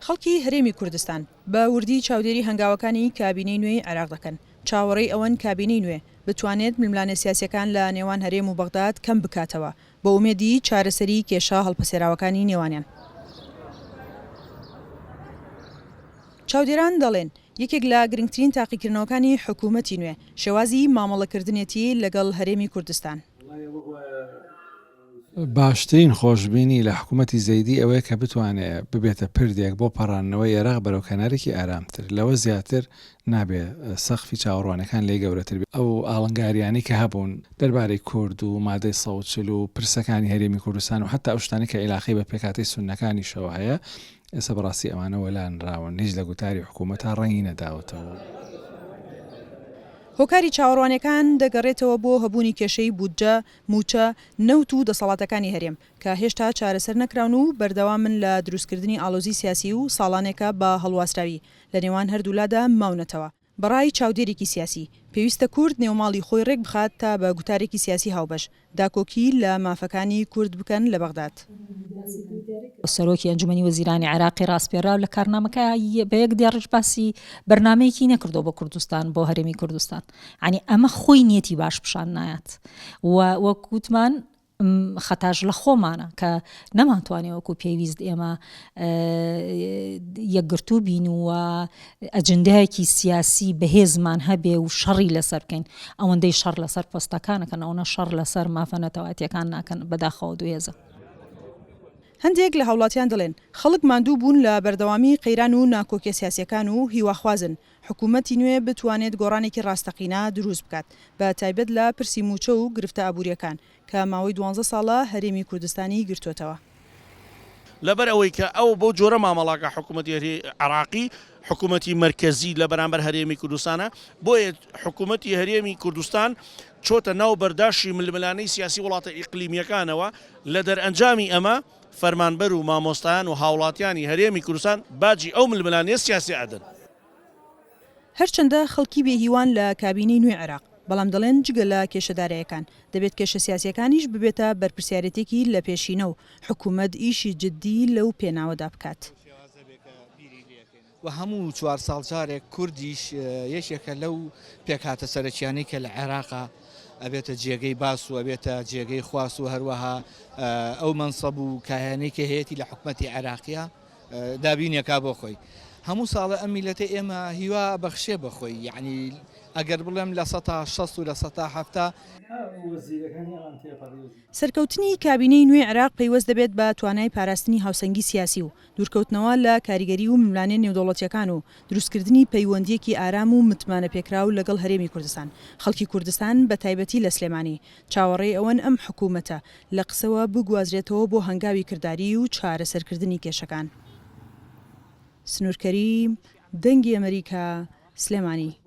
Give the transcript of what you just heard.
خەڵکی هەرێمی کوردستان بە وردی چاودێری هەنگاوەکانی کابینەی نوێی عێراق دەکەن. چاوەڕێی ئەوەن کابینەی نوێ بتوانێت ململانە سیاسیەکان لە نێوان هەرێم و بەغداد کەم بکاتەوە بە ئومێدی چارەسەری کێشە هەڵپەسێراوەکانی نێوانیان. چاودێران دەڵێن یەکێک لە گرنگترین تاقیکردنەوەکانی حکوومەتی نوێ شێوازی مامەڵەکردنێتی لەگەڵ هەرێمی کوردستان. باشترین خۆشببینی لە حکوومەتی زەیدی ئەوەیە کە بتوانێت ببێتە پردێک بۆ پەڕانەوەی عێراق بەرەو کەنارێکی ئارامتر لەوە زیاتر نابێ سەخفی چاوەڕوانەکان لێ گەورەتر بێت. ئەو ئاڵنگاریانی کە هەبوون دەربارەی کورد و مادەی 140 و پرسەکانی هەرێمی کوردستان و حتا ئەو شتانی کە عیلاقی بە پێکهاتەی سوننەکانیشەوە هەیە ئێستا بەڕاستی ئەوانە وەلانراون هیچ لە گوتاری حکوومەتە ڕەنگی نەداوەتەوە. هۆکاری چاوەڕوانەکان دەگەڕێتەوە بۆ هەبوونی کێشەی بودجە، موچە، نەوت و دەسەڵاتەکانی هەرێم کە هێشتا چارەسەر نەکراون و بەردەوامن لە دروستکردنی ئاڵۆزی سیاسی و ساڵانێکە بە هەڵواسراوی لە نێوان هەردوولادا ماونەتەوە. بەڕای چاودێرێکی سیاسی پێویستە کورد نێوماڵی خۆی ڕێک بخات تا بە گوتارێکی سیاسی هاوبەش داکۆکی لە مافەکانی کورد بکەن لە بەغداد. سەرۆکی ئەنجومەنی وەزیرانی عێراقی ڕاستپێراو لە کارنامەکە بە یەک دیاڕژ باسی بەرنامەیەکی نەکردەوە بۆ کوردستان بۆ هەرێمی کوردستان. ینی ئەمە خۆی نیەتی باش پیشان نایەت وەکوتمان خەتاش لە خۆمانە کە نەماتوانێت وەکو پێویست ئێمە یەکگرتوو بین و ئەجندایەکی سیاسی بەهێزمان هەبێ و شەڕی لەسەر بکەین ئەوەندەی شەڕ لەسەر پۆستەکانەکەن ئەوەنە شەڕ لەسەر مافە نەتەواتیەکان ناکەن بەداخەوە دوێزە. هەندێک لە هاوڵاتیان دەڵێن خەڵک ماندوو بوون لە بەردەوامی قەیران و ناکۆکیە سیاسیەکان و هیواخوازن حکوومەتی نوێ بتوانێت گۆڕانێکی ڕاستەقینە دروست بکات بە تایبەت لە پرسی موچە و گرفتە ئابوووریەکان کە ماوەی 12 ساڵە هەرێمی کوردستانی گرتوتەوە. لەبەر ئەوەی کە ئەو بۆ جۆرە مامەڵاکە حکوومەتی عێراقی حکوومەتی مرکزی لە بەرامبەر هەرێمی کوردستانە بۆیە حکوومەتی هەرێمی کوردستان چۆتە ناو بەرداشی ململانەی سیاسی وڵاتە ئیقلیمیەکانەوە لە دەرئەنجامی ئەمە فەرمانبەر و مامۆستایان و هاوڵاتیانی هەرێمی کوردستان باجی ئەو ململانەیە سیاسی ئەدەن. هەرچەندە خەڵکی بێهیوان لە کابینەی نوێی عێراق بەڵام دەڵێن جگە لە کێشەدارەیەکان دەبێت کێشە سیاسیەکانیش ببێتە بەرپرسیارەتێکی لە پێشینە و حکوومەت ئیشی جددی لەو پێناوەدا بکات. و هەموو 4 ساڵ جارێک کوردیش یەکێکە لەو پێکهاتە سەرەکیانەی کە لە عێراقا ئەبێتە جێگەی باس و ئەبێتە جێگەی خواست و هەروەها ئەو منسەب و کایانەی کە هەیەی لە حکوومەتی عێراقیە دابینێکا بۆ خۆی. هەموو ساڵە ئەم میلەتە ئێمە هیوا بەخشێ بەخۆی یعنی ئەگەر بڵێم لە 160 و لە 170 سەرکەوتنی کابینەی نوێی عێراق پەیوەست دەبێت بە توانای پاراستنی هاوسەنگی سیاسی و دوورکەوتنەوە لە کاریگەری و ململانێ نێودەوڵەتیەکان و دروستکردنی پەیوەندیەکی ئارام و متمانە پێکراو لەگەڵ هەرێمی کوردستان. خەڵکی کوردستان بە تایبەتی لە سلێمانی چاوەڕێی ئەوەن ئەم حکوومەتە لە قسەوە بگوازرێتەوە بۆ هەنگاوی کردداری و چارەسەرکردنی کێشەکان. سنوورکەریم دەنگی ئەمریکا سلێمانی.